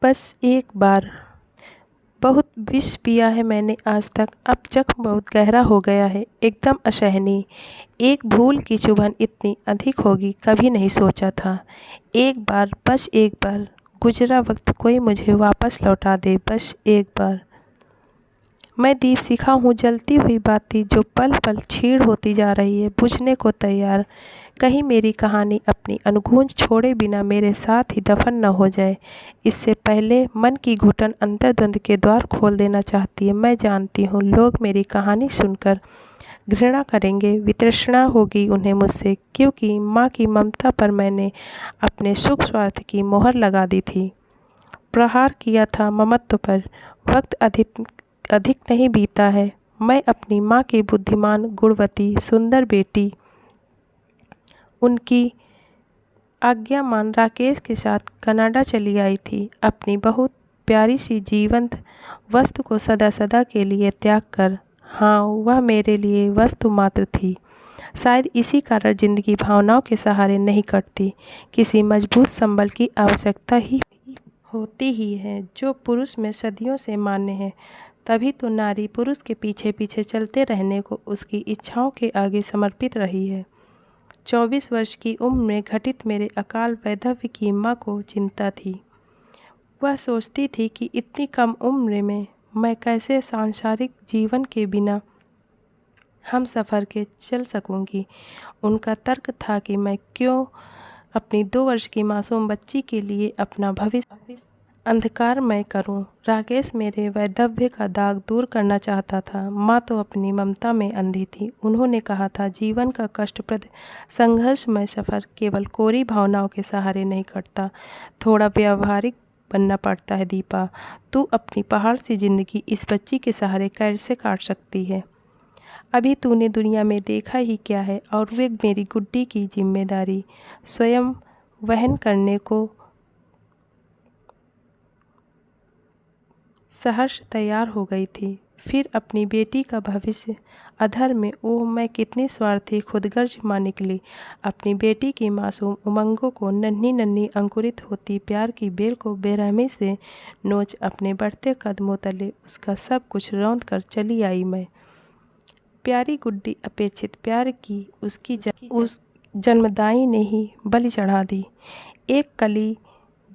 बस एक बार। बहुत विष पिया है मैंने आज तक, अब जख्म बहुत गहरा हो गया है, एकदम असहनीय। एक भूल की चुभन इतनी अधिक होगी कभी नहीं सोचा था। एक बार, बस एक बार, गुजरा वक्त कोई मुझे वापस लौटा दे, बस एक बार। मैं दीपशिखा हूँ, जलती हुई बाती जो पल पल क्षीण होती जा रही है, बुझने को तैयार। कहीं मेरी कहानी अपनी अनगूंज छोड़े बिना मेरे साथ ही दफन न हो जाए, इससे पहले मन की घुटन अंतर्द्वंद के द्वार खोल देना चाहती है। मैं जानती हूँ लोग मेरी कहानी सुनकर घृणा करेंगे, वितृष्णा होगी उन्हें मुझसे, क्योंकि माँ की ममता पर मैंने अपने सुख स्वार्थ की मोहर लगा दी थी, प्रहार किया था ममत्व पर। वक्त अधिक अधिक नहीं बीता है, मैं अपनी माँ की बुद्धिमान, गुणवती, सुंदर बेटी, उनकी आज्ञा मान राकेश के साथ कनाडा चली आई थी, अपनी बहुत प्यारी सी जीवंत वस्तु को सदा सदा के लिए त्याग कर। हाँ, वह मेरे लिए वस्तु मात्र थी। शायद इसी कारण जिंदगी भावनाओं के सहारे नहीं कटती, किसी मजबूत संबल की आवश्यकता ही होती ही है, जो पुरुष में सदियों से मान्य है। तभी तो नारी पुरुष के पीछे पीछे चलते रहने को उसकी इच्छाओं के आगे समर्पित रही है। 24 वर्ष की उम्र में घटित मेरे अकाल वैधव्य की माँ को चिंता थी। वह सोचती थी कि इतनी कम उम्र में मैं कैसे सांसारिक जीवन के बिना हम सफ़र के चल सकूंगी। उनका तर्क था कि मैं क्यों अपनी 2 वर्ष की मासूम बच्ची के लिए अपना भविष्य अंधकारमय करूं। राकेश मेरे वैधव्य का दाग दूर करना चाहता था, माँ तो अपनी ममता में अंधी थी। उन्होंने कहा था, जीवन का कष्टप्रद संघर्षमय सफ़र केवल कोरी भावनाओं के सहारे नहीं कटता, थोड़ा व्यावहारिक बनना पड़ता है। दीपा, तू अपनी पहाड़ सी जिंदगी इस बच्ची के सहारे कैसे काट सकती है? अभी तूने दुनिया में देखा ही क्या है, और वे मेरी गुड्डी की जिम्मेदारी स्वयं वहन करने को सहर्ष तैयार हो गई थी। फिर अपनी बेटी का भविष्य अधर में, ओह मैं कितनी स्वार्थी खुदगर्ज माँ निकली। अपनी बेटी की मासूम उमंगों को, नन्ही नन्ही अंकुरित होती प्यार की बेल को बेरहमी से नोच अपने बढ़ते कदमों तले उसका सब कुछ रौंद कर चली आई मैं। प्यारी गुड्डी अपेक्षित प्यार की उस जन्मदाई ने ही बलि चढ़ा दी। एक कली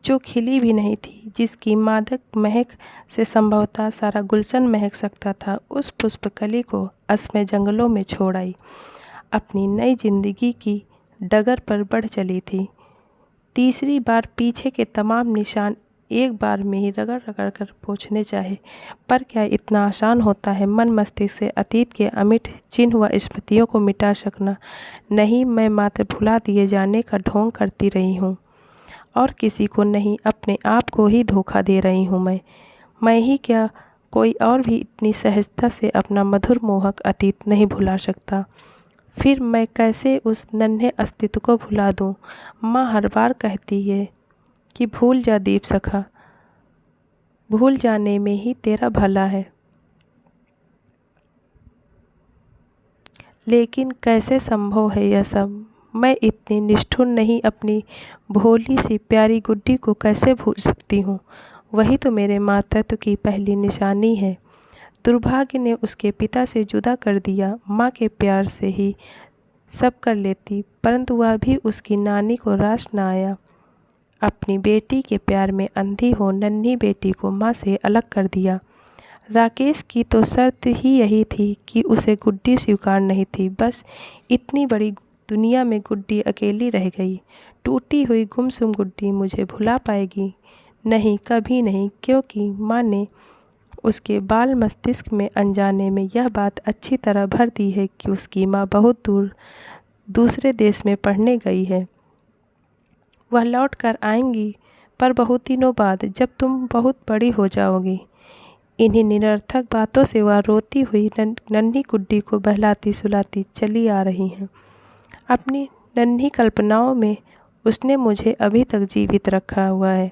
जो खिली भी नहीं थी, जिसकी मादक महक से संभवतः सारा गुलशन महक सकता था, उस पुष्प कली को असमय जंगलों में छोड़ आई, अपनी नई जिंदगी की डगर पर बढ़ चली थी। तीसरी बार पीछे के तमाम निशान एक बार में ही रगड़ रगड़ कर पोंछने चाहे, पर क्या इतना आसान होता है मन मस्तिष्क से अतीत के अमिट चिन्ह व स्मृतियों को मिटा सकना? नहीं, मैं मात्र भुला दिए जाने का ढोंग करती रही हूँ, और किसी को नहीं, अपने आप को ही धोखा दे रही हूँ। मैं ही क्या, कोई और भी इतनी सहजता से अपना मधुर मोहक अतीत नहीं भुला सकता। फिर मैं कैसे उस नन्हे अस्तित्व को भुला दूँ? माँ हर बार कहती है कि भूल जा दीपशिखा, भूल जाने में ही तेरा भला है। लेकिन कैसे संभव है यह सब? मैं इतनी निष्ठुर नहीं, अपनी भोली सी प्यारी गुड्डी को कैसे भूल सकती हूँ? वही तो मेरे मातृत्व की पहली निशानी है। दुर्भाग्य ने उसके पिता से जुदा कर दिया। माँ के प्यार से ही सब कर लेती, परंतु वह भी उसकी नानी को रास न आया। अपनी बेटी के प्यार में अंधी हो नन्ही बेटी को माँ से अलग कर दिया। राकेश की तो शर्त ही यही थी कि उसे गुड्डी स्वीकार नहीं थी। बस इतनी बड़ी दुनिया में गुड्डी अकेली रह गई। टूटी हुई गुमसुम गुड्डी मुझे भुला पाएगी? नहीं, कभी नहीं, क्योंकि माँ ने उसके बाल मस्तिष्क में अनजाने में यह बात अच्छी तरह भर दी है कि उसकी माँ बहुत दूर दूसरे देश में पढ़ने गई है। वह लौट कर आएंगी, पर बहुत दिनों बाद, जब तुम बहुत बड़ी हो जाओगी। इन्हीं निरर्थक बातों से वह रोती हुई नन्ही गुड्डी को बहलाती सुलाती चली आ रही हैं। अपनी नन्ही कल्पनाओं में उसने मुझे अभी तक जीवित रखा हुआ है।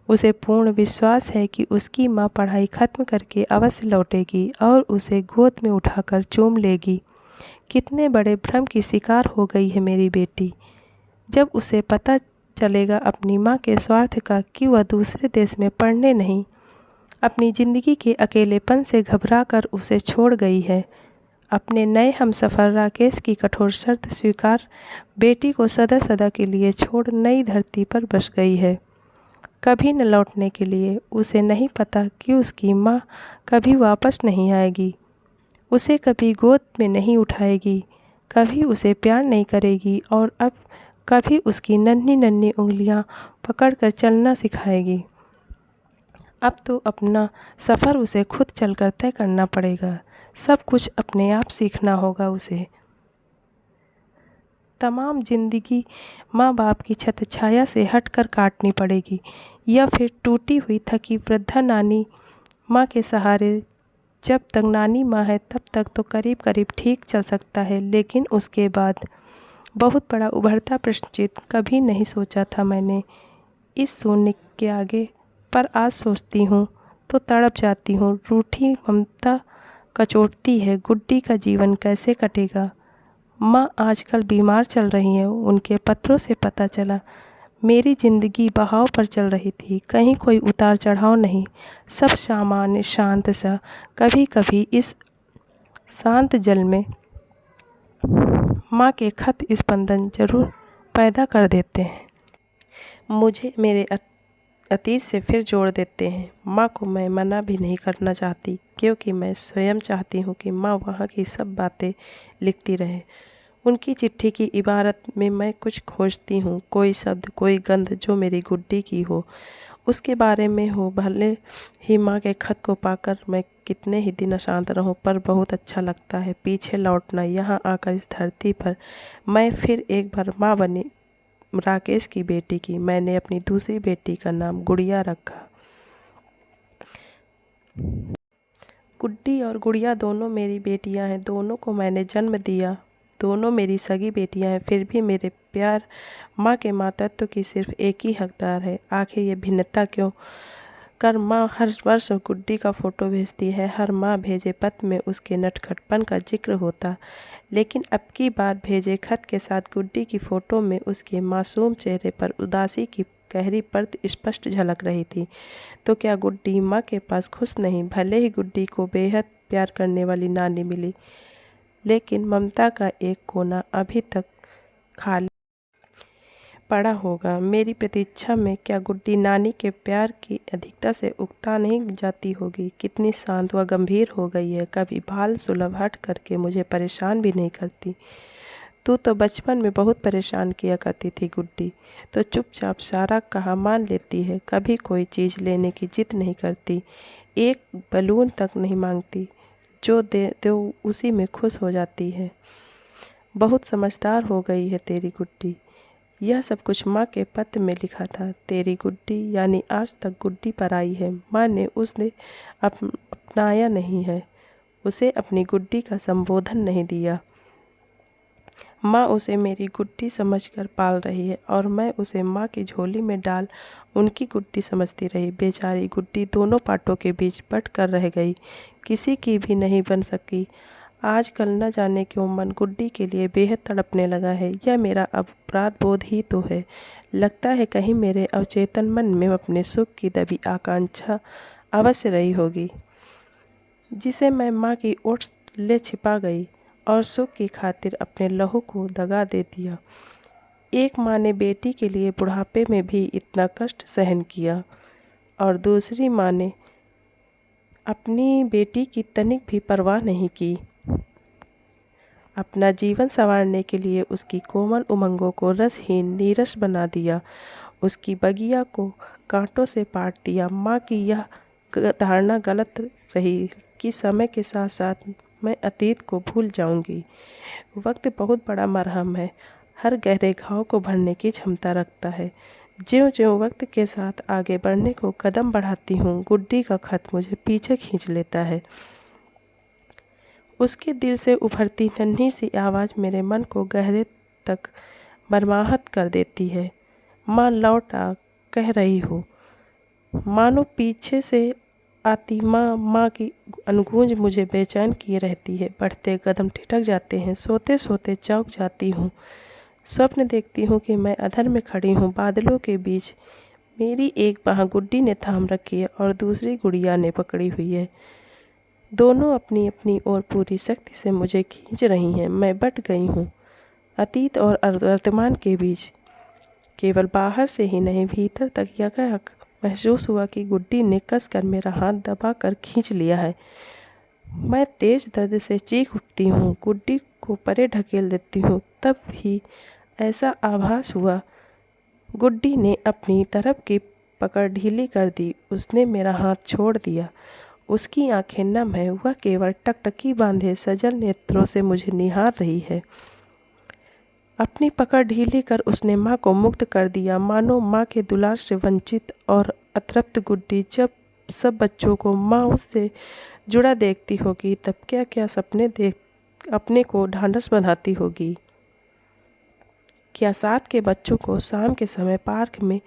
उसे पूर्ण विश्वास है कि उसकी माँ पढ़ाई खत्म करके अवश्य लौटेगी और उसे गोद में उठाकर चूम लेगी। कितने बड़े भ्रम की शिकार हो गई है मेरी बेटी। चलेगा अपनी माँ के स्वार्थ का कि वह दूसरे देश में पढ़ने नहीं, अपनी ज़िंदगी के अकेलेपन से घबरा कर उसे छोड़ गई है। अपने नए हमसफ़र राकेश की कठोर शर्त स्वीकार बेटी को सदा सदा के लिए छोड़ नई धरती पर बस गई है, कभी न लौटने के लिए। उसे नहीं पता कि उसकी माँ कभी वापस नहीं आएगी, उसे कभी गोद में नहीं उठाएगी, कभी उसे प्यार नहीं करेगी और अब कभी उसकी नन्ही नन्ही उंगलियां पकड़कर चलना सिखाएगी। अब तो अपना सफ़र उसे खुद चलकर तय करना पड़ेगा, सब कुछ अपने आप सीखना होगा उसे। तमाम जिंदगी माँ बाप की छत्र छाया से हटकर काटनी पड़ेगी या फिर टूटी हुई थकी वृद्धा नानी माँ के सहारे। जब तक नानी माँ है तब तक तो करीब करीब ठीक चल सकता है, लेकिन उसके बाद बहुत बड़ा उभरता प्रश्नचिन्ह। कभी नहीं सोचा था मैंने इस शून्य के आगे, पर आज सोचती हूँ तो तड़प जाती हूँ। रूठी ममता कचोटती है, गुड्डी का जीवन कैसे कटेगा। माँ आजकल बीमार चल रही हैं, उनके पत्रों से पता चला मेरी ज़िंदगी बहाव पर चल रही थी, कहीं कोई उतार चढ़ाव नहीं, सब सामान्य शांत सा। कभी कभी इस शांत जल में माँ के खत स्पंदन जरूर पैदा कर देते हैं, मुझे मेरे अतीत से फिर जोड़ देते हैं। माँ को मैं मना भी नहीं करना चाहती, क्योंकि मैं स्वयं चाहती हूँ कि माँ वहाँ की सब बातें लिखती रहे। उनकी चिट्ठी की इबारत में मैं कुछ खोजती हूँ, कोई शब्द, कोई गंध जो मेरी गुड्डी की हो, उसके बारे में हो। भले ही माँ के खत को पाकर मैं कितने ही दिन अशांत रहूं, पर बहुत अच्छा लगता है पीछे लौटना, यहाँ आकर इस धरती पर मैं फिर एक बार माँ बनी। राकेश की बेटी की मैंने अपनी दूसरी बेटी का नाम गुड़िया रखा। गुड्डी और गुड़िया दोनों मेरी बेटियां हैं, दोनों को मैंने जन्म दिया, दोनों मेरी सगी बेटियां हैं। फिर भी मेरे प्यार माँ के मातृत्व की सिर्फ एक ही हकदार है। आखिर ये भिन्नता क्यों कर माँ हर वर्ष गुड्डी का फ़ोटो भेजती है, हर माँ भेजे पत्र में उसके नटखटपन का जिक्र होता, लेकिन अब की बार भेजे खत के साथ गुड्डी की फ़ोटो में उसके मासूम चेहरे पर उदासी की गहरी परत स्पष्ट झलक रही थी। तो क्या गुड्डी माँ के पास खुश नहीं? भले ही गुड्डी को बेहद प्यार करने वाली नानी मिली, लेकिन ममता का एक कोना अभी तक खाली पड़ा होगा। मेरी प्रतीक्षा में क्या गुड्डी नानी के प्यार की अधिकता से उकता नहीं जाती होगी? कितनी शांत व गंभीर हो गई है, कभी बाल सुलभ हट करके मुझे परेशान भी नहीं करती। तू तो बचपन में बहुत परेशान किया करती थी गुड्डी, तो चुपचाप सारा कहा मान लेती है, कभी कोई चीज़ लेने की जिद नहीं करती, एक बलून तक नहीं मांगती, जो दे दो उसी में खुश हो जाती है। बहुत समझदार हो गई है तेरी गुड्डी। यह सब कुछ माँ के पत्र में लिखा था। तेरी गुड्डी यानी आज तक गुड्डी पर आई है। माँ ने उसने अपनाया नहीं है, उसे अपनी गुड्डी का संबोधन नहीं दिया। माँ उसे मेरी गुड्डी समझकर पाल रही है और मैं उसे माँ की झोली में डाल उनकी गुड्डी समझती रही। बेचारी गुड्डी दोनों पाटों के बीच बट कर रह गई, किसी की भी नहीं बन सकी। आजकल न जाने क्यों मन गुड्डी के लिए बेहद तड़पने लगा है। यह मेरा अपराध बोध ही तो है। लगता है कहीं मेरे अवचेतन मन में अपने सुख की दबी आकांक्षा अवश्य रही होगी, जिसे मैं माँ की ओट ले छिपा गई और सुख की खातिर अपने लहू को दगा दे दिया। एक माँ ने बेटी के लिए बुढ़ापे में भी इतना कष्ट सहन किया और दूसरी माँ ने अपनी बेटी की तनिक भी परवाह नहीं की। अपना जीवन संवारने के लिए उसकी कोमल उमंगों को रसहीन नीरस बना दिया, उसकी बगिया को कांटों से पाट दिया। माँ की यह धारणा गलत रही कि समय के साथ साथ मैं अतीत को भूल जाऊंगी। वक्त बहुत बड़ा मरहम है, हर गहरे घाव को भरने की क्षमता रखता है। ज्यों-ज्यों वक्त के साथ आगे बढ़ने को कदम बढ़ाती हूँ, गुड्डी का खत मुझे पीछे खींच लेता है। उसके दिल से उभरती नन्ही सी आवाज़ मेरे मन को गहरे तक मर्माहत कर देती है। माँ लौट आ, कह रही हो। मानो पीछे से आती माँ की अनगूंज मुझे बेचैन किए रहती है। बढ़ते कदम ठिठक जाते हैं, सोते सोते चौंक जाती हूँ। स्वप्न देखती हूँ कि मैं अधर में खड़ी हूँ बादलों के बीच। मेरी एक बाह गुड्डी ने थाम रखी है और दूसरी गुड़िया ने पकड़ी हुई है। दोनों अपनी अपनी ओर पूरी शक्ति से मुझे खींच रही हैं। मैं बट गई हूँ अतीत और वर्तमान के बीच। केवल बाहर से ही नहीं, भीतर तक यकायक महसूस हुआ कि गुड्डी ने कसकर मेरा हाथ दबा कर खींच लिया है। मैं तेज दर्द से चीख उठती हूँ, गुड्डी को परे ढकेल देती हूँ। तब भी ऐसा आभास हुआ गुड्डी ने अपनी तरफ की पकड़ ढीली कर दी। उसने मेरा हाथ छोड़ दिया। उसकी आंखें नम है, वह केवल टकटकी बांधे सजल नेत्रों से मुझे निहार रही है। अपनी पकड़ ढीली कर उसने माँ को मुक्त कर दिया। मानो माँ के दुलार से वंचित और अतृप्त गुड्डी जब सब बच्चों को माँ उससे जुड़ा देखती होगी तब क्या क्या सपने देख अपने को ढांढस बंधाती होगी। क्या साथ के बच्चों को शाम के समय पार्क में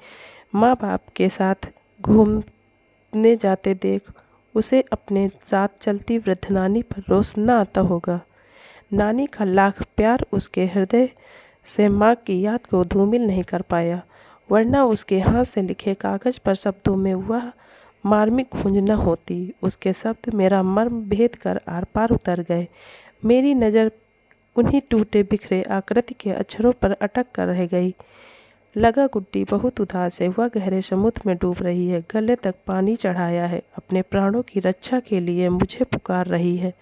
माँ बाप के साथ घूमने जाते देख उसे अपने साथ चलती वृद्ध नानी पर रोष न आता होगा। नानी का लाख प्यार उसके हृदय से माँ की याद को धूमिल नहीं कर पाया, वरना उसके हाथ से लिखे कागज पर शब्दों में वह मार्मिक गूंज न होती। उसके शब्द मेरा मर्म भेद कर आर पार उतर गए। मेरी नज़र उन्हीं टूटे बिखरे आकृति के अक्षरों पर अटक कर रह गई। लगा गुड्डी बहुत उदास है, वह गहरे समुद्र में डूब रही है, गले तक पानी चढ़ाया है, अपने प्राणों की रक्षा के लिए मुझे पुकार रही है।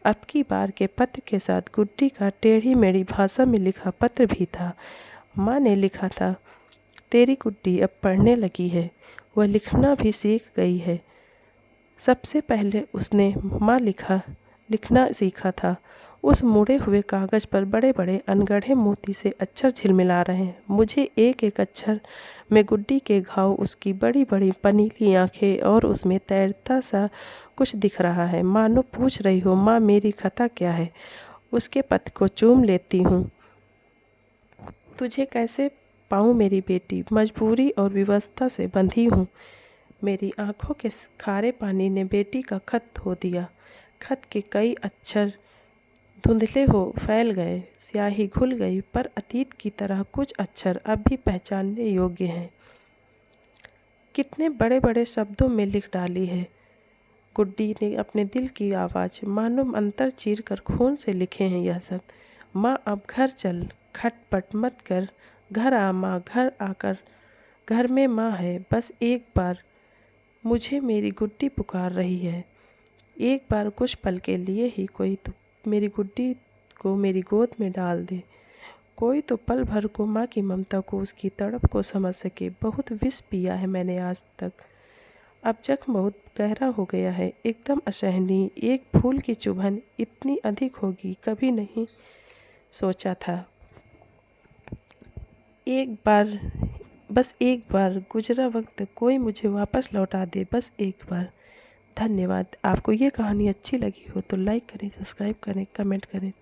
अब की बार के पत्र के साथ गुड्डी का टेढ़ी मेढ़ी भाषा में लिखा पत्र भी था। माँ ने लिखा था, तेरी गुड्डी अब पढ़ने लगी है, वह लिखना भी सीख गई है। सबसे पहले उसने माँ लिखना सीखा था। उस मुड़े हुए कागज़ पर बड़े बड़े अनगढ़े मोती से अक्षर झिलमिला रहे हैं। मुझे एक एक अक्षर में गुड्डी के घाव, उसकी बड़ी बड़ी पनीली आंखें और उसमें तैरता सा कुछ दिख रहा है। मानो पूछ रही हो, माँ मेरी खता क्या है। उसके पत्र को चूम लेती हूँ। तुझे कैसे पाऊँ मेरी बेटी, मजबूरी और विवशता से बंधी हूँ। मेरी आंखों के खारे पानी ने बेटी का खत धो दिया। खत के कई अक्षर धुंधले हो फैल गए, स्याही घुल गई, पर अतीत की तरह कुछ अक्षर अब भी पहचानने योग्य हैं। कितने बड़े बड़े शब्दों में लिख डाली है गुड्डी ने अपने दिल की आवाज़, मानो अंतर चीर कर खून से लिखे हैं यह सब। माँ अब घर चल, खटपट मत कर, घर आ माँ, घर आकर, घर में माँ है, बस एक बार मुझे मेरी गुड्डी पुकार रही है। एक बार कुछ पल के लिए ही कोई तो मेरी गुड्डी को मेरी गोद में डाल दे। कोई तो पल भर को माँ की ममता को, उसकी तड़प को समझ सके। बहुत विष पिया है मैंने आज तक, अब जख्म बहुत गहरा हो गया है, एकदम असहनीय। एक फूल की चुभन इतनी अधिक होगी कभी नहीं सोचा था। एक बार, बस एक बार गुजरा वक्त कोई मुझे वापस लौटा दे, बस एक बार। धन्यवाद। आपको ये कहानी अच्छी लगी हो तो लाइक करें, सब्सक्राइब करें, कमेंट करें।